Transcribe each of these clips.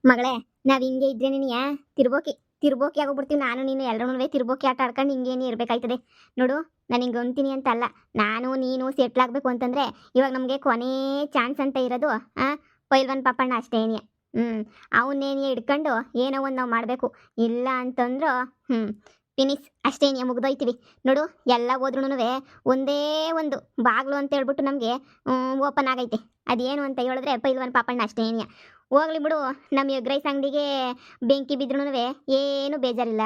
ಮಗಳೇ, ನಾವ್ ಹಿಂಗೆ ಇದ್ರೆ ನೀನಿಯ ತಿರ್ಬೋಕಿ ತಿರ್ಬೋಕಿ ಆಗೋಗ್ಬಿಡ್ತೀವಿ. ನಾನು ನೀನು ಎಲ್ಲರೂ ತಿರ್ಬೋಕಿ ಆಟ ಆಡ್ಕೊಂಡು ಹಿಂಗೇನು ಇರ್ಬೇಕಾಯ್ತದೆ. ನೋಡು, ನಾನು ಹಿಂಗೆ ಅಂತೀನಿ ಅಂತಲ್ಲ. ನಾನು ನೀನು ಸೆಟ್ಲ್ ಆಗ್ಬೇಕು ಅಂತಂದ್ರೆ ಇವಾಗ ನಮಗೆ ಕೊನೇ ಚಾನ್ಸ್ ಅಂತ ಇರೋದು ಪೈಲ್ವಾನ್ ಪಾಪಣ್ಣ ಅಷ್ಟೇನಿಯ. ಅವನ್ನೇನಿಯ ಹಿಡ್ಕೊಂಡು ಏನೋ ಒಂದು ನಾವು ಮಾಡಬೇಕು. ಇಲ್ಲ ಅಂತಂದ್ರು ಫಿನಿಶ್ ಅಷ್ಟೇನಿಯ, ಮುಗ್ದೋಯ್ತೀವಿ. ನೋಡು, ಎಲ್ಲ ಹೋದ್ರೂ ಒಂದೇ ಒಂದು ಬಾಗ್ಲು ಅಂತ ಹೇಳ್ಬಿಟ್ಟು ನಮಗೆ ಓಪನ್ ಆಗೈತೆ. ಅದೇನು ಅಂತ ಹೇಳಿದ್ರೆ ಪೈಲ್ವಾನ್ ಪಾಪಣ್ಣ ಅಷ್ಟೇನಿಯ. ಹೋಗ್ಲಿ ಬಿಡು, ನಮ್ಮ ಎಗ್ ರೈಸ್ ಅಂಗಡಿಗೆ ಬೆಂಕಿ ಬಿದ್ರೂ ಏನು ಬೇಜಾರಿಲ್ಲ.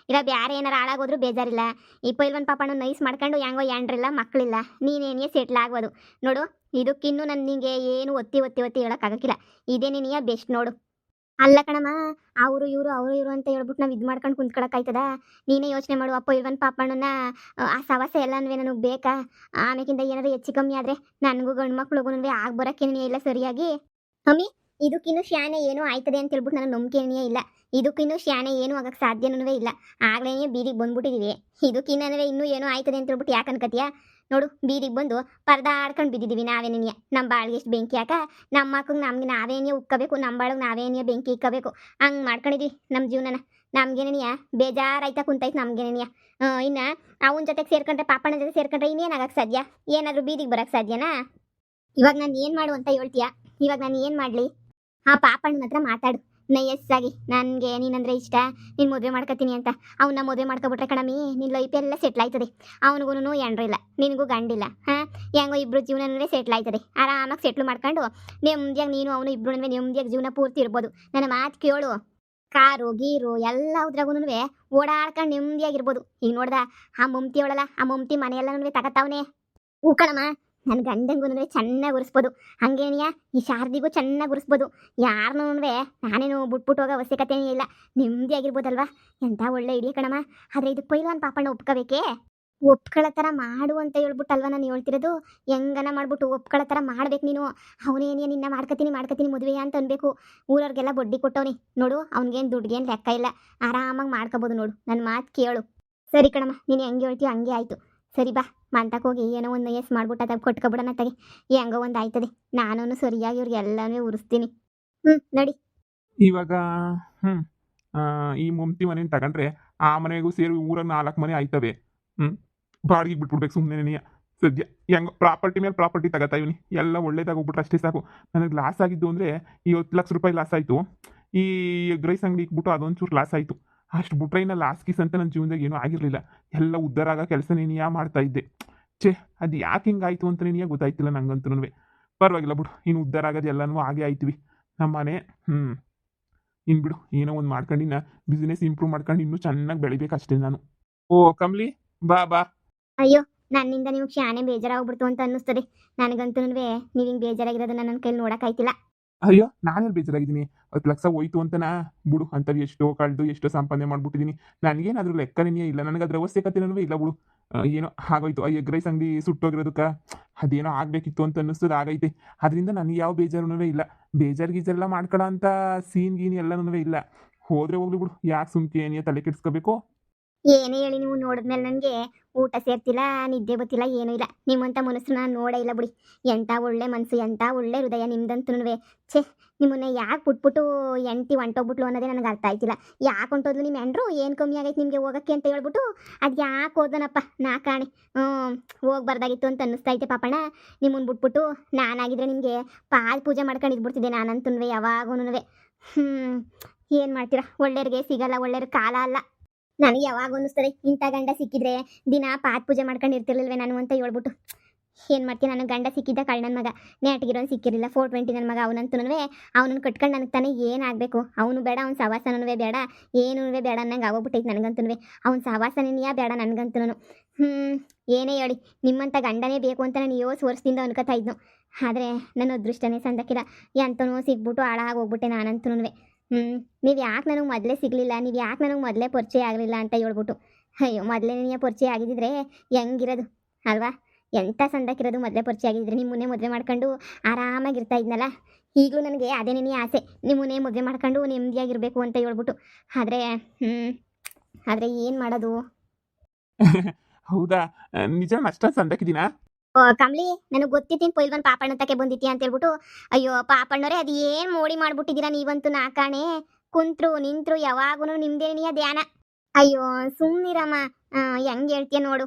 ಇಲ್ಲ ಬೇರೆ ಏನಾರು ಹಾಳಾಗೋದ್ರೂ ಬೇಜಾರಿಲ್ಲ. ಈ ಪೈಲ್ವಾನ್ ಪಾಪಣ್ಣ ನೈಸ್ ಮಾಡ್ಕೊಂಡು ಹೆಂಗೋ ಎಂಡ್ರಿಲ್ಲ ಮಕ್ಕಳಿಲ್ಲ, ನೀನೇನಿಯ ಸೆಟ್ಲ್ ಆಗ್ಬೋದು. ನೋಡು, ಇದಕ್ಕಿನ್ನೂ ನಾನು ನಿಂಗೆ ಏನು ಒತ್ತಿ ಒತ್ತಿ ಒತ್ತಿ ಹೇಳೋಕ್ಕಾಗಕ್ಕಿಲ್ಲ. ಇದೇ ನೀನಿಯ ಬೆಸ್ಟ್ ನೋಡು. ಅಲ್ಲ ಕಣಮ್ಮ, ಅವರು ಇವರು ಅಂತ ಹೇಳ್ಬಿಟ್ಟು ನಾವು ಇದು ಮಾಡ್ಕೊಂಡು ಕುಂತ್ಕೊಳಕ್ಕಾಯ್ತದ? ನೀನೇ ಯೋಚನೆ ಮಾಡು. ಆ ಪೈಲ್ವಾನ್ ಪಾಪಣ್ಣನ ಆ ಸವಸ ಎಲ್ಲನೂ ನನಗೆ ಬೇಕಾ? ಆಮೇಕಿಂದ ಏನಾದ್ರು ಹೆಚ್ಚು ಕಮ್ಮಿ ಆದರೆ ನನಗೂ ಗಂಡು ಮಕ್ಳಿಗೂ ಆಗಿ ಬರೋಕ್ಕೇನೇ ಇಲ್ಲ ಸರಿಯಾಗಿ. ಮಮ್ಮಿ, ಇದಕ್ಕಿನ್ನೂ ಶಾನೆ ಏನೂ ಆಯ್ತದೆ ಅಂತ ಹೇಳ್ಬಿಟ್ಟು ನನಗೆ ನಂಬಿಕೆನೇ ಇಲ್ಲ. ಇದಕ್ಕಿನ್ನೂ ಶಾನೆ ಏನೂ ಆಗಕ್ಕೆ ಸಾಧ್ಯನೂ ಇಲ್ಲ. ಆಗ್ಲೇ ಬೀದಿಗೆ ಬಂದ್ಬಿಟ್ಟಿದೀವಿ. ಇದಕ್ಕಿನ್ನೂ ಇನ್ನೂ ಏನೂ ಆಯ್ತದೆ ಅಂತ ಹೇಳ್ಬಿಟ್ಟು ಯಾಕೆ ಅನ್ಕತಿಯಾ? ನೋಡು, ಬೀದಿಗೆ ಬಂದು ಪರದಾಡ್ಕೊಂಡು ಬಿದ್ದಿದ್ದೀವಿ ನಾವೇನೇನಿಯ. ನಮ್ಮ ಬಾಳಿಗೆ ಎಷ್ಟು ಬೆಂಕಿ ಹಾಕ, ನಮ್ಮ ಮಕ್ಕಳಿಗೆ ನಮ್ಗೆ ನಾವೇನೇ ಉಕ್ಕಬೇಕು, ನಮ್ಮ ಬಾಳಿಗೆ ನಾವೇನೇ ಬೆಂಕಿ ಇಕ್ಕಬೇಕು. ಹಂಗೆ ಮಾಡ್ಕೊಂಡಿದ್ವಿ ನಮ್ಮ ಜೀವನನ. ನಮ್ಗೇನೇನಿಯ ಬೇಜಾರಾಯ್ತಾ ಕುಂತೈತೆ ನಮ್ಗೇನೇನಿಯ. ಇನ್ನು ಅವನ ಜೊತೆಗೆ ಸೇರ್ಕೊಂಡ್ರೆ, ಪಾಪಣ್ಣ ಜೊತೆ ಸೇರ್ಕೊಂಡ್ರೆ ಇನ್ನೇನಾಗಕ್ಕೆ ಸಾಧ್ಯ? ಏನಾದರೂ ಬೀದಿಗೆ ಬರೋಕ್ಕೆ ಸಾಧ್ಯನಾ? ಇವಾಗ ನಾನು ಏನು ಮಾಡು ಅಂತ ಹೇಳ್ತೀಯಾ? ಇವಾಗ ನಾನು ಏನು ಮಾಡಲಿ? ಆ ಪಾಪಣ್ಣನ ಹತ್ರ ಮಾತಾಡು ನೈಯಸ್ಸಾಗಿ. ನನಗೆ ನೀನಂದ್ರೆ ಇಷ್ಟ, ನೀನು ಮದುವೆ ಮಾಡ್ಕೊತೀನಿ ಅಂತ. ಅವನ್ನ ಮದುವೆ ಮಾಡ್ಕೊಬಿಟ್ರೆ ಕಣಮಿ, ನಿನ್ನ ಲೈಫ್ ಎಲ್ಲ ಸೆಟ್ಲ್ ಆಯ್ತದೆ. ಅವನಿಗೂ ಎಂಡ್ರಿಲ್ಲ, ನಿನಗೂ ಗಂಡಿಲ್ಲ. ಹೆಂಗೋ ಇಬ್ಬರು ಜೀವನವೇ ಸೆಟ್ಲ್ ಆಯ್ತದೆ. ಆರಾಮಾಗಿ ಸೆಟ್ಲ್ ಮಾಡ್ಕೊಂಡು ನೆಮ್ಮದಿಯಾಗಿ ನೀನು ಅವನು ಇಬ್ಬರು ನೆಮ್ಮದಿಯಾಗಿ ಜೀವನ ಪೂರ್ತಿ ಇರ್ಬೋದು. ನನ್ನ ಮಾತು ಕೇಳು. ಕಾರು ಗೀರು ಎಲ್ಲದ್ರಾಗೂ ಓಡಾಡ್ಕೊಂಡು ನೆಮ್ಮದಿಯಾಗಿರ್ಬೋದು. ಈಗ ನೋಡ್ದ ಆ ಮಮತಿ ಅವಳಲ್ಲ, ಆ ಮಮತಿ ಮನೆಯೆಲ್ಲನೂ ತಗತ್ತಾವನೆ. ಹೂ ಕಣಮ್ಮ, ನನ್ನ ಗಂಡಂಗೂ ಚೆನ್ನಾಗಿ ಉರಿಸ್ಬೋದು. ಹಂಗೇನಿಯ ಈ ಶಾರದಿಗೂ ಚೆನ್ನಾಗಿ ಉರಿಸ್ಬೋದು. ಯಾರನ್ನೂ ನಾನೇನು ಬಿಟ್ಬಿಟ್ಟು ಹೋಗೋ ಅವಶ್ಯಕತೆನೇ ಇಲ್ಲ. ನೆಮ್ಮದಿಯಾಗಿರ್ಬೋದಲ್ವಾ? ಎಂಥ ಒಳ್ಳೆ ಇಡೀ ಕಣಮ್ಮ. ಆದರೆ ಇದು ಪೈಲ್ವಾನ್ ಪಾಪಣ್ಣ ಒಪ್ಕೋಬೇಕೇ? ಒಪ್ಕೊಳ್ಳೋ ಥರ ಮಾಡು ಅಂತ ಹೇಳ್ಬಿಟ್ಟಲ್ವ ನಾನು ಹೇಳ್ತಿರೋದು. ಹೆಂಗನ ಮಾಡ್ಬಿಟ್ಟು ಒಪ್ಕೊಳ್ಳೋ ಥರ ಮಾಡ್ಬೇಕು ನೀನು. ಅವನೇನಿಯ ನಿನ್ನ ಮಾಡ್ಕೊತೀನಿ ಮದುವೆ ಅಂತ ಅನ್ಬೇಕು. ಊರವ್ರಿಗೆಲ್ಲ ಬಡ್ಡಿ ಕೊಟ್ಟವನಿ ನೋಡು. ಅವ್ನಿಗೇನು ದುಡ್ಡಿಗೇನು ಲೆಕ್ಕ ಇಲ್ಲ. ಆರಾಮಾಗಿ ಮಾಡ್ಕೋಬೋದು ನೋಡು. ನನ್ನ ಮಾತು ಕೇಳು. ಸರಿ ಕಣಮ್ಮ, ನೀನು ಹೆಂಗೆ ಹೇಳ್ತೀಯೋ ಹಂಗೆ ಆಯಿತು. ಸರಿ ಬಾ, ಮಂತಕ್ಕೆ ಹೋಗಿ ಏನೋ ಒಂದು ಎಸ್ ಮಾಡ್ಬಿಟ್ಟು ಅದಾಗ ಕೊಟ್ಕೊಬಿಡೋಣ ತಗೆ. ಹೆಂಗೋ ಒಂದು ಆಯ್ತದೆ. ನಾನು ಸರಿಯಾಗಿ ಇವ್ರಿಗೆ ಎಲ್ಲನೂ ಉರಿಸ್ತೀನಿ. ನಡಿ. ಇವಾಗ ಈ ಮಮ್ತಿ ಮನೇನ ತಗೊಂಡ್ರೆ ಆ ಮನೆಗೂ ಸೇರಿ ಊರಾಗ 4 ಮನೆ ಆಯ್ತವೆ. ಬಾಡಿಗೆ ಬಿಟ್ಬಿಡ್ಬೇಕು ಸುಮ್ಮನೆ. ಸದ್ಯ ಹೆಂಗೋ ಪ್ರಾಪರ್ಟಿ ಮೇಲೆ ಪ್ರಾಪರ್ಟಿ ತಗೋತಾ ಇವನಿ. ಎಲ್ಲ ಒಳ್ಳೇದಾಗೋಗ್ಬಿಟ್ರೆ ಅಷ್ಟೇ ಸಾಕು. ನನಗೆ ಲಾಸ್ ಆಗಿದ್ದು ಅಂದರೆ 50 ಲಕ್ಷ ರೂಪಾಯಿ ಲಾಸ್ ಆಯಿತು. ಈ ಎಗ್ ರೈಸ್ ಅಂಗಡಿ ಇಕ್ಬಿಟ್ಟು ಅದೊಂಚೂರು ಲಾಸ್ ಆಯಿತು. ಅಷ್ಟು ಬಿಟ್ರೆ ಇನ್ನು ಲಾಸ್ ಗೀಸ್ ಅಂತ ನನ್ನ ಜೀವನದಾಗ ಏನೂ ಆಗಿರಲಿಲ್ಲ. ಎಲ್ಲ ಉದ್ಧಾರ ಆಗೋ ಕೆಲಸ ನೀನು ಮಾಡ್ತಾ ಇದ್ದೆ. ಅದು ಯಾಕೆ ಹಿಂಗಾಯ್ತು ಅಂತ ನೀನು ಗೊತ್ತಾಯ್ತಿಲ್ಲ ನಂಗಂತೂ. ಪರವಾಗಿಲ್ಲ ಬಿಡು, ಇನ್ನು ಉದ್ಧಾರ ಆಗೋದು ಎಲ್ಲನೂ ಆಗೇ ಆಯ್ತೀವಿ. ನಮ್ಮ ಮನೆ ಇನ್ನು ಬಿಡು, ಏನೋ ಒಂದು ಮಾಡ್ಕೊಂಡು ಇನ್ನು ಬಿಸ್ನೆಸ್ ಇಂಪ್ರೂವ್ ಮಾಡ್ಕೊಂಡು ಇನ್ನೂ ಚೆನ್ನಾಗಿ ಬೆಳಿಬೇಕಷ್ಟೇ ನಾನು. ಓ ಕಮ್ಲಿ, ಬಾ ಬಾ. ಅಯ್ಯೋ, ನನ್ನಿಂದ ನಿಮ್ಗೆ ಶಾನೆ ಬೇಜಾರಾಗ್ಬಿಡ್ತು ಅಂತ ಅನ್ನಿಸ್ತದೆ. ನನಗಂತೂ ನೀವು ಹಿಂಗೆ ಬೇಜಾರಾಗಿರೋದನ್ನ ನನ್ನ ಕೈಲಿ ನೋಡೋಕ್ಕಾಯ್ತಿಲ್ಲ. ಅಯ್ಯೋ, ನಾನೆಲ್ಲಿ ಬೇಜಾರಾಗಿದ್ದೀನಿ? 10 ಲಕ್ಷ ಹೋಯ್ತು ಅಂತನಾ? ಬಿಡು, ಅಂಥವು ಎಷ್ಟೋ ಕಳೆದು ಎಷ್ಟೋ ಸಂಪಾದನೆ ಮಾಡ್ಬಿಟ್ಟಿದ್ದೀನಿ. ನನಗೇನಾದ್ರೂ ಲೆಕ್ಕನೇ ಇಲ್ಲ. ನನಗೆ ಅದ್ರ ಅವಶ್ಯಕತೆನೂ ಇಲ್ಲ ಬಿಡು. ಏನೋ ಆಗೋಯ್ತು. ಆ ಎಗ್ ರೈಸ್ ಅಂಗಡಿ ಸುಟ್ಟೋಗಿರೋದಕ್ಕೆ ಅದೇನೋ ಆಗಬೇಕಿತ್ತು ಅಂತ ಅನ್ನಿಸ್ತದೆ, ಆಗೈತೆ. ಅದರಿಂದ ನನಗೆ ಯಾವ ಬೇಜಾರೂ ಇಲ್ಲ. ಬೇಜಾರು ಗೀಜಾರೆಲ್ಲ ಮಾಡ್ಕೊಳ್ಳೋ ಅಂಥ ಸೀನ್ ಗೀನ್ ಎಲ್ಲನೂ ಇಲ್ಲ. ಹೋದ್ರೆ ಹೋಗ್ಲಿ ಬಿಡು, ಯಾಕೆ ಸುಮ್ಕೆ ಏನಿಯ ತಲೆ ಕೆಡಿಸ್ಕೋಬೇಕು? ಏನೇ ಹೇಳಿ, ನೀವು ನೋಡಿದ್ಮೇಲೆ ನನಗೆ ಊಟ ಸೇರ್ತಿಲ್ಲ, ನಿದ್ದೆ ಗೊತ್ತಿಲ್ಲ, ಏನೂ ಇಲ್ಲ. ನಿಮ್ಮಂಥ ಮನಸ್ಸು ನಾನು ನೋಡೇ ಇಲ್ಲ ಬಿಡಿ. ಎಂಥ ಒಳ್ಳೆ ಮನಸ್ಸು, ಎಂಥ ಒಳ್ಳೆ ಹೃದಯ ನಿಮ್ದಂತೂ. ಛೇ, ನಿಮ್ಮನ್ನ ಯಾಕೆ ಬಿಟ್ಬಿಟ್ಟು ಎಂಟಿ ಹೊಂಟೋಗ್ಬಿಟ್ಲು ಅನ್ನೋದೇ ನನಗೆ ಅರ್ಥ ಆಯ್ತಿಲ್ಲ. ಯಾಕೆ ಹೊಂಟೋದ್ಲು ನಿಮ್ಮ ಎಂಡ್ರು? ಏನು ಕಮ್ಮಿ ಆಗೈತೆ ನಿಮಗೆ ಹೋಗೋಕ್ಕೆ ಅಂತ ಹೇಳ್ಬಿಟ್ಟು ಅದು ಯಾಕೆ ಹೋದನಪ್ಪ? ನಾ ಕಾಣೆ ಹೋಗ್ಬಾರ್ದಾಗಿತ್ತು ಅಂತ ಅನ್ನಿಸ್ತೈತೆ ಪಾಪಣ್ಣ. ನಿಮ್ಮನ್ನು ಬಿಟ್ಬಿಟ್ಟು ನಾನಾಗಿದ್ರೆ ನಿಮಗೆ ಪಾಲ್ ಪೂಜೆ ಮಾಡ್ಕೊಂಡು ಇದ್ಬಿಡ್ತಿದ್ದೆ ನಾನಂತೂ ಯಾವಾಗೂ. ಏನು ಮಾಡ್ತೀರಾ? ಒಳ್ಳೆಯವ್ರಿಗೆ ಸಿಗಲ್ಲ, ಒಳ್ಳೆಯವ್ರ ಕಾಲ ಅಲ್ಲ. ನನಗೆ ಯಾವಾಗ ಅನ್ನಿಸ್ತದೆ, ಇಂಥ ಗಂಡ ಸಿಕ್ಕಿದ್ರೆ ದಿನ ಪಾತ್ ಪೂಜೆ ಮಾಡ್ಕೊಂಡು ಇರ್ತಿರ್ಲಿಲ್ವೇ ನಾನು ಅಂತ ಹೇಳ್ಬಿಟ್ಟು. ಏನು ಮಾಡ್ತೀನಿ? ನನಗೆ ಗಂಡ ಸಿಕ್ಕಿದ್ದ ಕಳ್ಳ ನನ್ನ ಮಗ. ನೆಟಿಗಿರೋನು ಸಿಕ್ಕಿರಲಿಲ್ಲ, 420 ನನ್ನ ಮಗ. ಅವನಂತೂ ಅವನನ್ನು ಕಟ್ಕೊಂಡು ನನಗೆ ತಾನೇ ಏನಾಗಬೇಕು? ಅವನು ಬೇಡ, ಅವ್ನ ಸವಾಸನೂ ಬೇಡ, ಏನೂ ಬೇಡ ಅನ್ನಂಗೆ ಆಗೋಗ್ಬಿಟ್ಟೈತೆ ನನಗಂತೂ. ಅವ್ನ ಸವಾಸನೇನಿಯಾ ಬೇಡ ನನಗಂತೂ. ಏನೇ ಹೇಳಿ, ನಿಮ್ಮಂಥ ಗಂಡನೇ ಬೇಕು ಅಂತ ನಾನು ವರ್ಷದಿಂದ ಅನ್ಕೋತಾ ಇದ್ನು. ಆದರೆ ನನ್ನ ಅದೃಷ್ಟನೇ ಸಂದಕ್ಕಿಲ್ಲ. ಎಂತನೂ ಸಿಗ್ಬಿಟ್ಟು ಹಾಳಾಗೋಗ್ಬಿಟ್ಟೆ ನಾನಂತೂ. ನೀವು ಯಾಕೆ ನನಗೆ ಮೊದಲೇ ಸಿಗಲಿಲ್ಲ, ನೀವು ಯಾಕೆ ನನಗೆ ಮೊದಲೇ ಪರಿಚಯ ಆಗಲಿಲ್ಲ ಅಂತ ಹೇಳ್ಬಿಟ್ಟು. ಅಯ್ಯೋ, ಮೊದಲೇ ನೀನು ಪರಿಚಯ ಆಗಿದ್ದಿದ್ರೆ ಹೆಂಗಿರೋದು ಅಲ್ವಾ? ಎಂಥ ಸಂದಕ್ಕಿರೋದು. ಮೊದಲೇ ಪರಿಚಯ ಆಗಿದ್ದರೆ ನಿಮ್ಮನ್ನೇ ಮದುವೆ ಮಾಡ್ಕೊಂಡು ಆರಾಮಾಗಿರ್ತಾ ಇದ್ನಲ್ಲ. ಈಗಲೂ ನನಗೆ ಅದೇ ನೀನೇ ಆಸೆ, ನಿಮ್ಮನ್ನೇ ಮದುವೆ ಮಾಡ್ಕೊಂಡು ನೆಮ್ಮದಿಯಾಗಿರಬೇಕು ಅಂತ ಹೇಳ್ಬಿಟ್ಟು. ಆದರೆ ಏನು ಮಾಡೋದು? ಹೌದಾ? ನಿಜ ಅಷ್ಟೊಂದು ಸಂದಕ್ಕಿದ್ದೀನಾ? ಓ ಕಮ್ಲಿ, ನನಗೆ ಗೊತ್ತಿತ್ತೀನಿ ಪೈಲ್ವಾನ್ ಪಾಪಣ್ಣ ತಕ್ಕೆ ಬಂದಿತ್ತಿ ಅಂತ ಹೇಳ್ಬಿಟ್ಟು. ಅಯ್ಯೋ ಪಾಪಣ್ಣವ್ರೆ, ಅದು ಏನು ಮೋಡಿ ಮಾಡ್ಬಿಟ್ಟಿದ್ದೀರಾ ನೀವಂತೂ ನಾಕಾಣೆ. ಕುಂತ್ರು ನಿಂತ್ರು ಯಾವಾಗೂ ನಿಮ್ದೇನಿಯ ಧ್ಯಾನ. ಅಯ್ಯೋ ಸುಮ್ನಿರಮ್ಮ. ಹೆಂಗ್ ಹೇಳ್ತೀಯ ನೋಡು.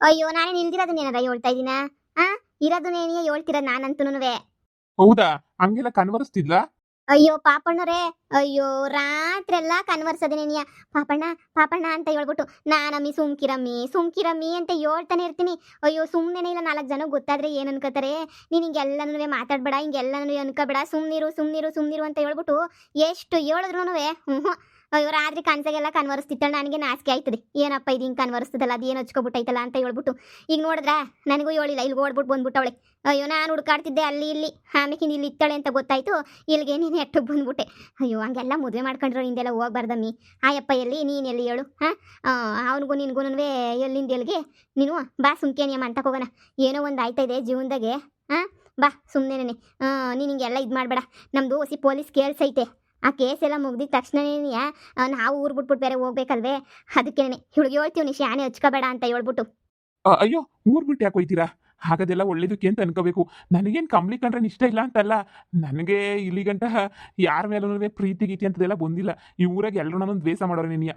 ಅಯ್ಯೋ ನಾನೇನು ಇಲ್ದಿರೋದನ್ನ ಏನಾರ ಹೇಳ್ತಾ ಇದ್ದೀನ? ಆ ಇರೋದನ್ನೇನಿಯ ಹೇಳ್ತಿರೋದು ನಾನಂತೂನುವೆ. ಹೌದಾ? ಹಂಗೆಲ್ಲ ಕನ್ವರ್ಸ್ತಿದ್ಲಾ? ಅಯ್ಯೋ ಪಾಪಣ್ಣರೇ, ಅಯ್ಯೋ ರಾತ್ರೆಲ್ಲ ಕನ್ವರ್ಸದೇನೇನಿಯ ಪಾಪಣ್ಣ ಪಾಪಣ್ಣ ಅಂತ ಹೇಳ್ಬಿಟ್ಟು ನಾನಮ್ಮಿ ಸುಮ್ಕಿರಮ್ಮಿ ಸುಮ್ಕಿರಮ್ಮಿ ಅಂತ ಹೇಳ್ತಾನೆ ಇರ್ತೀನಿ. ಅಯ್ಯೋ ಸುಮ್ಮನೆ ಇಲ್ಲ, 4 ಜನ ಗೊತ್ತಾದ್ರೆ ಏನು ಅನ್ಕೋತಾರೆ, ನೀನು ಹಿಂಗೆಲ್ಲನೂ ಮಾತಾಡ್ಬೇಡ, ಹಿಂಗೆಲ್ಲನೂ ಅನ್ಕೋಬೇಡ, ಸುಮ್ನಿರು ಸುಮ್ನಿರು ಸುಮ್ನಿರು ಅಂತ ಹೇಳ್ಬಿಟ್ಟು ಎಷ್ಟು ಹೇಳಿದ್ರು. ಹ್ಞೂ. ಅಯ್ಯೋ ರಾತ್ರಿ ಕನ್ಸಾಗೆಲ್ಲ ಕನ್ವರ್ಸ್ತಿತ್ತಾಳೆ. ನನಗೆ ನಾಚಿಕೆ ಆಯ್ತದೆ, ಏನಪ್ಪ ಇದು ಹಿಂಗೆ ಕನ್ವರ್ಸ್ತದಲ್ಲ, ಅದು ಏನು ಹಚ್ಕೊಬಿಟ್ಟೈತಲ್ಲ ಅಂತ ಹೇಳ್ಬಿಟ್ಟು. ಈಗ ನೋಡಿದ್ರಾ, ನನಗೂ ಹೇಳಿಲ್ಲ, ಇಲ್ಲಿ ಓಡ್ಬಿಟ್ಟು ಬಂದ್ಬಿಟ್ಟವಳೆ. ಅಯ್ಯೋ ನಾನು ಹುಡ್ಕಾಡ್ತಿದ್ದೆ ಅಲ್ಲಿ ಇಲ್ಲಿ, ಆಮೇಕಿಂದ ಇಲ್ಲಿ ಇತ್ತಾಳೆ ಅಂತ ಗೊತ್ತಾಯ್ತು, ಇಲ್ಲಿಗೆ ನೀನು ಎಟ್ಟಕ್ಕೆ ಬಂದ್ಬಿಟ್ಟೆ. ಅಯ್ಯೋ ಹಂಗೆಲ್ಲ ಮದುವೆ ಮಾಡ್ಕೊಂಡ್ರೋ ಹಿಂದೆಲ್ಲ ಹೋಗ್ಬಾರ್ದಮ್ಮಿ. ಆಯಪ್ಪ ಎಲ್ಲಿ ನೀನು ಎಲ್ಲಿ ಹೇಳು? ಅವನಿಗೂ ನಿನಗೂ ಎಲ್ಲಿಂದ ಎಲ್ಲಿಗೆ ನೀನು ಬಾ ಸುಮ್ಕೇನಿಯಮ್ಮ ಅಂತ ಹೋಗೋಣ. ಏನೋ ಒಂದು ಆಯ್ತಾಯಿದೆ ಜೀವನದಾಗೆ. ಬಾ ಸುಮ್ಮನೆ ನೀನು ಹಿಂಗೆಲ್ಲ ಇದು ಮಾಡಬೇಡ. ನಮ್ಮದು ಹೊಸಿ ಪೊಲೀಸ್ ಕೇಸ್ ಐತೆ. ಆ ಕೇಸ್ ಎಲ್ಲ ಮುಗ್ದಿದ ತಕ್ಷಣನೇ ನಾವು ಊರು ಬಿಟ್ಬಿಟ್ಟು ಬೇರೆ ಹೋಗ್ಬೇಕಲ್ವೇ, ಅದಕ್ಕೇನೆ ಇವಳಿಗೆ ಹೇಳ್ತೀವಿ, ನೀ ಶಾನೆ ಹಚ್ಕೋಬೇಡ ಅಂತ ಹೇಳ್ಬಿಟ್ಟು. ಅಯ್ಯೋ, ಊರ್ ಬಿಟ್ಟು ಯಾಕೆ ಹೋಯ್ತೀರಾ? ಹಾಗದೆಲ್ಲ ಒಳ್ಳೇದಕ್ಕೆ ಅಂತ ಅನ್ಕೋಬೇಕು. ನನಗೇನು ಕಂಬ್ಲಿ ಕಂಡ್ರೆ ಇಷ್ಟ ಇಲ್ಲ ಅಂತಲ್ಲ, ನನಗೆ ಇಲ್ಲಿ ಗಂಟ ಯಾರ ಮೇಲೂ ಪ್ರೀತಿ ಗೀತಿ ಅಂತದೆಲ್ಲ ಬಂದಿಲ್ಲ. ಈ ಊರಾಗ ಎಲ್ಲರೂ ನನ್ನೊಂದು ದ್ವೇಷ ಮಾಡೋರು ನೀನಿಯ.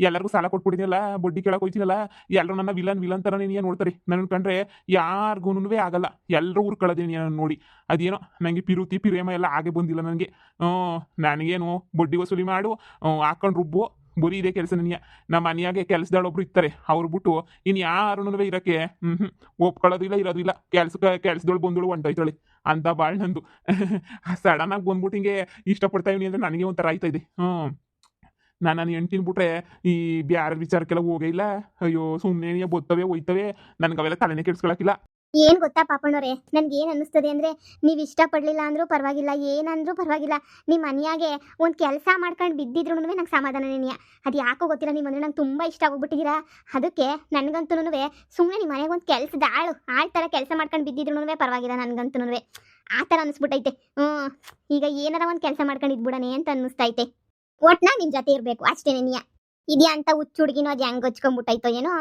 ಎಲ್ಲರಿಗೂ ಸಾಲ ಕೊಟ್ಬಿಟ್ಟಿನಲ್ಲ, ಬಡ್ಡಿ ಕೇಳಕ್ಕೆ ಹೋಯ್ತೀನಲ್ಲ, ಎಲ್ಲರೂ ನನ್ನ ವಿಲನ್ ಥರ ನೀನಿಯ ನೋಡ್ತಾರೆ. ನನ್ನ ಕಂಡ್ರೆ ಯಾರಿಗೂ ಆಗಲ್ಲ, ಎಲ್ಲರೂ ಊರು ಕಳೆದೀನಿ ನಾನು ನೋಡಿ. ಅದೇನೋ ನನಗೆ ಪಿರೇಮ ಎಲ್ಲ ಹಾಗೆ ಬಂದಿಲ್ಲ ನನಗೆ. ನನಗೇನು ಬಡ್ಡಿ ವಸೂಲಿ ಮಾಡು, ಹಾಕೊಂಡು ರುಬ್ಬು, ಬರೀ ಇದೇ ಕೆಲಸ ನನಗೆ. ನಮ್ಮ ಮನೆಯಾಗೆ ಕೆಲಸದೊಳೊಬ್ರು ಇರ್ತಾರೆ, ಅವ್ರು ಬಿಟ್ಟು ಇನ್ನು ಯಾರೂ ಇರೋಕ್ಕೆ ಒಪ್ಕೊಳ್ಳೋದಿಲ್ಲ, ಇರೋದಿಲ್ಲ. ಕೆಲ್ಸದೊಳು ಬಂದಳು ಹೊಂಟೋಯ್ತಾಳೆ ಅಂತ ಭಾಳ ನಂದು. ಸಡನ್ನಾಗಿ ಬಂದ್ಬಿಟ್ಟು ಹಿಂಗೆ ಇಷ್ಟಪಡ್ತಾ ಇವ್ನಿ ಅಂದರೆ ನನಗೆ ಒಂಥರ ಆಯ್ತಾ ಇದೆ. ನಾನು ನನ್ನ ಹೆಂಡ್ತಿನ ಬಿಟ್ರೆ ಈ ಬ್ಯಾರ ವಿಚಾರಕ್ಕೆಲ್ಲ ಹೋಗೇ ಇಲ್ಲ. ಅಯ್ಯೋ ಸುಮ್ಮನೆ ಬರ್ತವೆ ಹೋಯ್ತವೆ, ನನಗೆ ಅವೆಲ್ಲ ತಲೆನೇ ಕೆಡ್ಸ್ಕೊಳಕ್ಕಿಲ್ಲ. ಏನು ಗೊತ್ತಾ ಪಾಪಣ್ಣವ್ರೆ, ನನ್ಗೆ ಏನು ಅನ್ನಿಸ್ತದೆ ಅಂದರೆ, ನೀವು ಇಷ್ಟಪಡಲಿಲ್ಲ ಅಂದರೂ ಪರವಾಗಿಲ್ಲ, ಏನಂದ್ರೂ ಪರವಾಗಿಲ್ಲ, ನಿಮ್ಮ ಮನೆಯಾಗೆ ಒಂದು ಕೆಲಸ ಮಾಡ್ಕೊಂಡು ಬಿದ್ದಿದ್ರು ನಂಗೆ ಸಮಾಧಾನ ನೆನೆಯ. ಅದು ಯಾಕೋ ಗೊತ್ತಿಲ್ಲ, ನೀವು ಅಂದರೆ ನಂಗೆ ತುಂಬ ಇಷ್ಟ ಆಗೋಗ್ಬಿಟ್ಟಿದ್ದೀರಾ. ಅದಕ್ಕೆ ನನಗಂತೂ ಸುಮ್ಮನೆ ನಿಮ್ಮ ಮನೆಗೆ ಒಂದು ಕೆಲಸದ ಆಳ್ ಥರ ಕೆಲಸ ಮಾಡ್ಕೊಂಡು ಬಿದ್ದಿದ್ರು ಪರವಾಗಿಲ್ಲ, ನನಗಂತೂ ಆ ಥರ ಅನ್ನಿಸ್ಬಿಟ್ಟೈತೆ. ಈಗ ಏನಾರ ಒಂದು ಕೆಲಸ ಮಾಡ್ಕೊಂಡು ಇದ್ಬಿಡಣೆ ಅಂತ ಅನ್ನಿಸ್ತೈತೆ. ಒಟ್ನ ನಿಮ್ಮ ಜೊತೆ ಇರಬೇಕು ಅಷ್ಟೇ ನೆನೆಯ. ಇದೆಯಾ ಅಂತ ಹುಚ್ಚು ಹುಡುಗಿನೋ ಅದು ಹೆಂಗೆ ಹಚ್ಕೊಂಡ್ಬಿಟ್ಟೈತೋ ಏನೋ,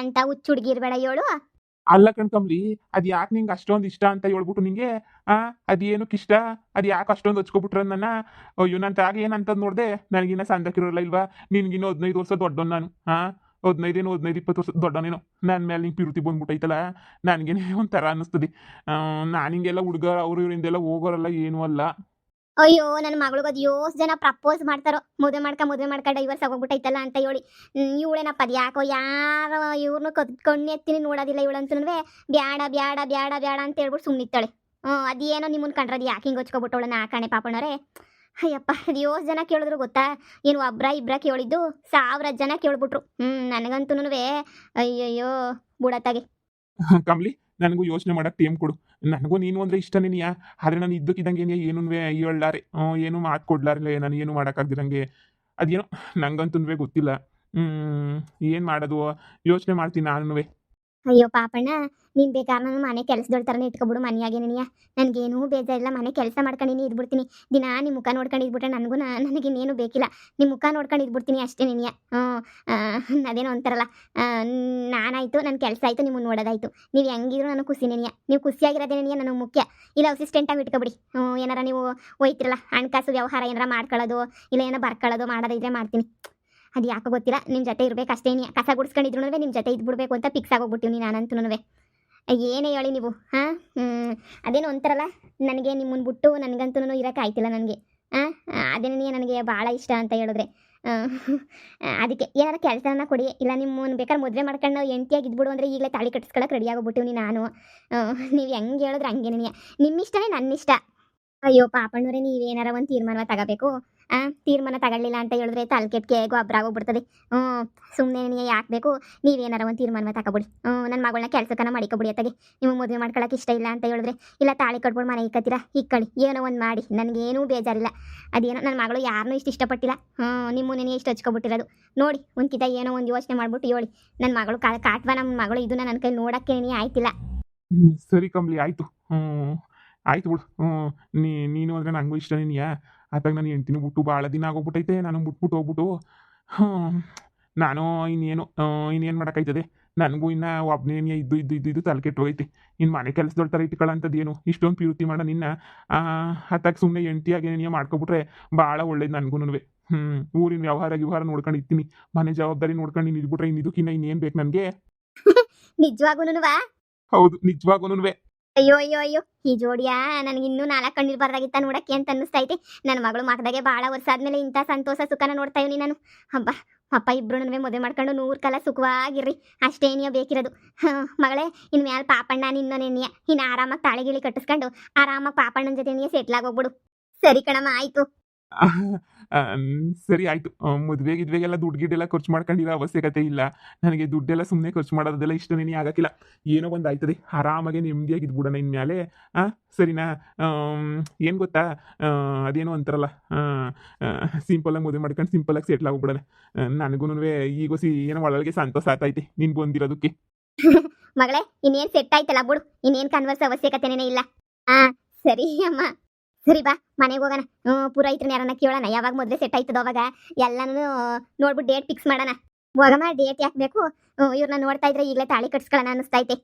ಎಂಥ ಹುಚ್ಚು ಹುಡುಗಿ ಇರಬೇಡ ಹೇಳು. ಅಲ್ಲ ಕಣ್ಕಂಬ್ಲಿ, ಅದು ಯಾಕೆ ನಿಂಗೆ ಅಷ್ಟೊಂದು ಇಷ್ಟ ಅಂತ ಹೇಳ್ಬಿಟ್ಟು ನಿಂಗೆ ಅದೇನಕ್ಕೆ ಇಷ್ಟ, ಅದು ಯಾಕೆ ಅಷ್ಟೊಂದು ಹಚ್ಕೊಬಿಟ್ರೆ ನನ್ನ. ಅಯ್ಯೋ ನನ್ನ ತಾಗ ಏನಂತದ್ದು ನೋಡಿದೆ, ನನಗಿನ್ನ ಸಂದಕ್ಕಿರೋಲ್ಲ ಇಲ್ವಾ, ನಿನ್ಗಿನ್ನೂ 15 ವರ್ಷ ದೊಡ್ಡವನು ನಾನು. 15-20 ವರ್ಷ ದೊಡ್ಡವನೇನು. ನನ್ನ ಮೇಲೆ ನಿಂಗೆ ಪಿರುತಿ ಬಂದ್ಬಿಟ್ಟೈತಲ್ಲ, ನನಗೇನೆ ಒಂಥರ ಅನ್ನಿಸ್ತದೆ. ನಾನು ಹಿಂಗೆಲ್ಲ ಹುಡುಗರು ಅವರು ಇವರಿಂದೆಲ್ಲ ಹೋಗೋರಲ್ಲ, ಏನೂ ಅಲ್ಲ. ಅಯ್ಯೋ ನನ್ನ ಮಗಳಿಗೆ ಅದು ಯೋಸ್ ಜನ ಪ್ರಪೋಸ್ ಮಾಡ್ತಾರೋ, ಮದುವೆ ಮಾಡ್ಕ ಡೈವರ್ಸ್ ಆಗೋಗ್ಬಿಟ್ಟೈತಲ್ಲ ಅಂತ ಹೇಳಿ. ಇವಳೇನಪ್ಪ ಅದು ಯಾಕೋ ಯಾರೋ ಇವ್ರನ್ನೂ ಕಣ್ಣೆತ್ತೀನಿ ನೋಡೋದಿಲ್ಲ ಇವಳಂತೂ. ಬ್ಯಾಡ ಬ್ಯಾಡ ಬ್ಯಾಡ ಬ್ಯಾಡ ಅಂತ ಹೇಳ್ಬಿಟ್ಟು ಸುಮ್ಮನಿತ್ತಾಳೆ. ಅದೇನೋ ನಿಮ್ಮನ್ನು ಕಂಡ್ರದು ಯಾಕೆ ಹಿಂಗೆ ಹಚ್ಕೊಬಿಟ್ಟವಳು ನಾಕಾಣೆ ಪಾಪಣ್ಣವ್ರೆ. ಅಯ್ಯಪ್ಪ ಅದು ಯೋಸ್ ಜನ ಕೇಳಿದ್ರು ಗೊತ್ತಾ, ಏನು ಒಬ್ರ ಇಬ್ರ ಕೇಳಿದ್ದು 1000 ಜನ ಕೇಳ್ಬಿಟ್ರು. ನನಗಂತೂ ಅಯ್ಯಯ್ಯೋ ಬುಡತ್ತಾಗೆ. ಕಮ್ಲಿ, ನನಗೂ ಯೋಚನೆ ಮಾಡಕ್ಕೆ ಟೈಮ್ ಕೊಡು. ನನಗೂ ನೀನು ಅಂದರೆ ಇಷ್ಟನೇನಿಯಾ, ಆದರೆ ನಾನು ಇದ್ದಕ್ಕಿದ್ದಂಗೆ ಏನೂ ಹೇಳಲಾರೆ, ಏನು ಮಾತು ಕೊಡ್ಲಾರೆ, ನಾನು ಏನು ಮಾಡೋಕ್ಕಾಗ್ದಿರಂಗೆ. ಅದೇನೋ ನಂಗಂತೂ ಗೊತ್ತಿಲ್ಲ. ಏನು ಮಾಡೋದು ಯೋಚನೆ ಮಾಡ್ತೀನಿ ನಾನು. ಅಯ್ಯೋ ಪಾಪಣ್ಣ, ನೀನು ಬೇಕಾದ್ರೆ ನಾನು ಮನೆ ಕೆಲಸದೊಳ ಥರನೇ ಇಟ್ಕೊಬಿಡು ಮನೆಯಾಗೆ ನೆನೆಯ. ನನಗೇನೂ ಬೇಜಾರಿಲ್ಲ, ಮನೆ ಕೆಲಸ ಮಾಡ್ಕೊಂಡಿನಿ ಇದ್ಬಿಡ್ತೀನಿ. ದಿನ ನಿಮ್ಮ ಮುಖ ನೋಡ್ಕೊಂಡು ಇದ್ಬಿಟ್ರೆ ನನಗಿನ್ನೇನು ಬೇಕಿಲ್ಲ, ನಿಮ್ಮ ಮುಖ ನೋಡ್ಕೊಂಡು ಇದ್ಬಿಡ್ತೀನಿ ಅಷ್ಟೇ ನೆನೆಯ. ಅದೇನೋ ಅಂತಾರಲ್ಲ, ನಾನಾಯಿತು ನನ್ನ ಕೆಲಸ ಆಯಿತು, ನಿಮ್ಮನ್ನು ನೋಡೋದಾಯಿತು. ನೀವು ಹೆಂಗಿದ್ರು ನನಗೆ ಖುಷಿ ನೆನೆಯ. ನೀವು ಖುಷಿಯಾಗಿರೋದೇ ನೆನೆಯ ನನಗೆ ಮುಖ್ಯ. ಇಲ್ಲ ಅಸಿಸ್ಟೆಂಟಾಗಿ ಇಟ್ಕೊಬಿಡಿ. ಏನಾರ ನೀವು ಹೋಯ್ತಿರಲ್ಲ ಹಣಕಾಸು ವ್ಯವಹಾರ ಏನಾರ ಮಾಡ್ಕೊಳ್ಳೋದು, ಇಲ್ಲ ಏನೋ ಬರ್ಕೊಳ್ಳೋದು ಮಾಡೋದಿದ್ರೆ ಮಾಡ್ತೀನಿ. ಅದು ಯಾಕೋ ಗೊತ್ತಿಲ್ಲ, ನಿಮ್ಮ ಜೊತೆ ಇರಬೇಕು ಅಷ್ಟೇ. ಕಸ ಗುಡಿಸ್ಕೊಂಡಿದ್ರು ನಿಮ್ಮ ಜೊತೆ ಇದ್ಬಿಡ್ಬೇಕು ಅಂತ ಫಿಕ್ಸ್ ಆಗೋಗ್ಬಿಟ್ಟಿವಿ ನಾನಂತೂ. ಏನೇ ಹೇಳಿ ನೀವು, ಅದೇನೋ ಒಂಥರಲ್ಲ, ನನಗೆ ನಿಮ್ಮನ್ನು ಬಿಟ್ಟು ನನಗಂತೂ ಇರೋಕೆ ಆಯ್ತಿಲ್ಲ ನನಗೆ. ಅದೇನೇ ನನಗೆ ಭಾಳ ಇಷ್ಟ ಅಂತ ಹೇಳಿದ್ರೆ, ಅದಕ್ಕೆ ಏನಾರ ಕೆಲಸನ ಕೊಡಿ, ಇಲ್ಲ ನಿಮ್ಮನ್ನು ಬೇಕಾದ್ರೆ ಮದುವೆ ಮಾಡ್ಕೊಂಡು ಹೆಂಡ್ತಿಯಾಗಿ ಇದ್ಬಿಡು ಅಂದರೆ ಈಗಲೇ ತಾಳಿ ಕಟ್ಟಿಸ್ಕೊಳಕ್ಕೆ ರೆಡಿ ಆಗೋಗ್ಬಿಟ್ಟಿವಿ ನಾನು. ನೀವು ಹೆಂಗೆ ಹೇಳಿದ್ರೆ ಹಂಗೇನೇ, ನಿಮ್ಮಿಷ್ಟನೇ ನನ್ನಿಷ್ಟ. ಅಯ್ಯೋ ಪಾಪಣ್ಣವ್ರೆ, ನೀವೇನಾರ ಒಂದು ತೀರ್ಮಾನ ತಗೋಬೇಕು. ತೀರ್ಮಾನ ತಗೊಳ್ಳಿಲ್ಲ ಅಂತ ಹೇಳಿದ್ರೆ ತಲೆಕೆಟ್ಗೆ ಗೊಬ್ಬರ ಆಗೋಗ್ಬಿಡ್ತದೆ. ಸುಮ್ಮನೆ ನೀವು ಯಾಕೆ ಬೇಕು, ನೀವೇನಾರ ಒಂದು ತೀರ್ಮಾನ ತಗೊಬಿಡಿ. ನನ್ನ ಮಗಳನ್ನ ಕೆಲಸಕ್ಕನ ಮಾಡಿಕೊಬಿಡಿ ಅತ್ತಾಗೆ. ನಿಮಗೆ ಮದುವೆ ಮಾಡ್ಕೊಳಕ್ಕೆ ಇಷ್ಟ ಇಲ್ಲ ಅಂತ ಹೇಳಿದ್ರೆ, ಇಲ್ಲ ತಾಳಿ ಕಟ್ಬಿಟ್ಟು ಮನೆ ಇಕ್ಕತ್ತೀರಾ ಇಕ್ಕಳಿ, ಏನೋ ಒಂದು ಮಾಡಿ, ನನಗೇನೂ ಬೇಜಾರಿಲ್ಲ. ಅದೇನೋ ನನ್ನ ಮಗಳು ಯಾರನ್ನೂ ಇಷ್ಟಪಟ್ಟಿಲ್ಲ. ನಿಮ್ಮನ್ನೇ ಇಷ್ಟು ಹಚ್ಕೊಬಿಟ್ಟಿರೋದು ನೋಡಿ. ಒಂದ್ಕಿತ ಏನೋ ಒಂದು ಯೋಚನೆ ಮಾಡ್ಬಿಟ್ಟು ಹೇಳಿ. ನನ್ನ ಮಗಳು ಕಾಟ್ವಾ, ನಮ್ಮ ಮಗಳು ಇದನ್ನ ನನ್ನ ಕೈ ನೋಡೋಕ್ಕೆ ಆಯ್ತಿಲ್ಲ. ಸರಿ ಕಮ್ಲಿ, ಆಯಿತು. ಆಯ್ತು ಬಿಡು. ನೀನು ಅಂದರೆ ನನಗೂ ಇಷ್ಟ ನೀನಿಯಾ. ಅದಾಗ ನಾನು ಹೆಂಡ್ತಿನೂ ಬಿಟ್ಟು ಭಾಳ ದಿನ ಆಗೋಗ್ಬಿಟ್ಟೈತೆ. ನಾನು ಬಿಟ್ಬಿಟ್ಟು ಹೋಗ್ಬಿಟ್ಟು ನಾನು ಇನ್ನೇನು ಮಾಡೋಕ್ಕಾಯ್ತದೆ. ನನಗೂ ಇನ್ನ ಒಬ್ಬನೇ ಇದ್ದು ತಲೆ ಕೆಟ್ಟೋಗೈತಿ ಇನ್ನು ಮನೆ ಕೆಲಸದೊಳ ಥರ ಇಟ್ಕೊಳ್ಳೋಂಥದ್ದು ಏನು ಇಷ್ಟೊಂದು ಪ್ರೀತಿ ಮಾಡ ನಿನ್ನ ಹತ್ತಾಗ ಸುಮ್ಮನೆ ಎಂಟಿಯಾಗಿ ಮಾಡ್ಕೊಬಿಟ್ರೆ ಭಾಳ ಒಳ್ಳೇದು ನನಗೂ ಊರಿನ ವ್ಯವಹಾರ ನೋಡ್ಕೊಂಡು ಇರ್ತೀನಿ ಮನೆ ಜವಾಬ್ದಾರಿ ನೋಡ್ಕೊಂಡು ನೀನು ಇದ್ಬಿಟ್ರೆ ಇನ್ನಿದಕ್ಕಿನ್ನ ಇನ್ನೇನು ಬೇಕು ನನಗೆ ನಿಜವಾಗೂನುವಾ? ಹೌದು ನಿಜವಾಗೂನುವೆ ಅಯ್ಯೋ ಅಯ್ಯೋ ಅಯ್ಯೋ ಈ ಜೋಡಿಯಾ ನನಗೆ ಇನ್ನೂ 4 ಕಣ್ಣಿರ್ಬಾರ್ದಾಗಿತ್ತ ನೋಡಕ್ಕೆ ಅಂತ ಅನ್ನಿಸ್ತೈತಿ. ನನ್ನ ಮಗಳು ಮಗದಾಗೆ ಭಾಳ ವರ್ಷ ಆದ್ಮೇಲೆ ಇಂಥ ಸಂತೋಷ ಸುಖನ ನೋಡ್ತಾ ಇವ್ನಿ ನಾನು. ಹಬ್ಬ ಅಪ್ಪ ಇಬ್ರು ಮದುವೆ ಮಾಡ್ಕೊಂಡು 100 ಕಾಲ ಸುಖವಾಗಿರ್ರಿ ಅಷ್ಟೇ ನೀ ಬೇಕಿರೋದು. ಮಗಳೇ ಇನ್ ಮ್ಯಾಲ ಪಾಪಣ್ಣ ನಿನ್ನ ನೆನ್ನಿಯ ಇನ್ನು ಆರಾಮಾಗಿ ತಾಳಿಗಿಳಿ ಕಟ್ಟಿಸ್ಕೊಂಡು ಆರಾಮಾಗಿ ಪಾಪಣ್ಣನ ಜೊತೆ ನೀ ಸೆಟ್ಲ್ ಆಗೋಗ್ಬಿಡು. ಸರಿ ಕಣಮ್ಮ ಆಯ್ತು. ಸರಿ ಆಯ್ತು ಮದುವೆ ಗಿದ್ವೆಗೆಲ್ಲ ದುಡ್ಡು ಗಿಡ್ಡೆಲ್ಲ ಖರ್ಚು ಮಾಡ್ಕೊಂಡಿರೋ ಅವಶ್ಯಕತೆ ಇಲ್ಲ ನನಗೆ ದುಡ್ಡೆಲ್ಲ ಸುಮ್ಮನೆ ಖರ್ಚು ಮಾಡೋದೆಲ್ಲ ಇಷ್ಟನೇ ಆಗಕ್ಕಿಲ್ಲ ಏನೋ ಒಂದು ಆಯ್ತದೆ ಆರಾಮಾಗಿ ನೆಮ್ಮದಿಯಾಗಿ ಇದ್ಬಿಡೋಣ ಇನ್ಮೇಲೆ ಸರಿನಾ ಏನು ಗೊತ್ತಾ ಅದೇನೋ ಅಂತಾರಲ್ಲ ಸಿಂಪಲಾಗಿ ಮದುವೆ ಮಾಡ್ಕೊಂಡು ಸಿಂಪಲಾಗಿ ಸೆಟ್ಲ್ ಆಗ್ಬಿಡೋಣ ನನಗೂ ಈಗ ಏನೋ ಒಳಗೆ ಸಂತೋಷ ಆಗ್ತೈತೆ ನೀನು ಬಂದಿರೋದಕ್ಕೆ. ಮಗಳೇ ಇನ್ನೇನು ಸೆಟ್ ಆಯ್ತಲ್ಲ ಬಿಡು, ಇನ್ನೇನು ಕನ್ವರ್ಸ್ ಅವಶ್ಯಕತೆನೇ ಇಲ್ಲ. ಸರಿ ಅಮ್ಮ ಸರಿ ಬಾ ಮನೆಗೆ ಹೋಗೋಣ. ಪುರೋಹಿತ್ರನ ಯಾರನ್ನ ಕೇಳೋಣ ಯಾವಾಗ ಮೊದಲೇ ಸೆಟ್ ಆಯ್ತದ ಅವಾಗ ಎಲ್ಲಾನು ನೋಡ್ಬಿಟ್ಟು ಡೇಟ್ ಫಿಕ್ಸ್ ಮಾಡೋಣ. ಹೋಗಮ್ಮ ಡೇಟ್ ಯಾಕೆ ಬೇಕು, ಇವ್ರನ್ನ ನೋಡ್ತಾ ಇದ್ರೆ ಈಗಲೇ ತಾಳಿ ಕಟ್ಸ್ಕೊಳ್ಳೋಣ ಅನಿಸ್ತೈತೆ.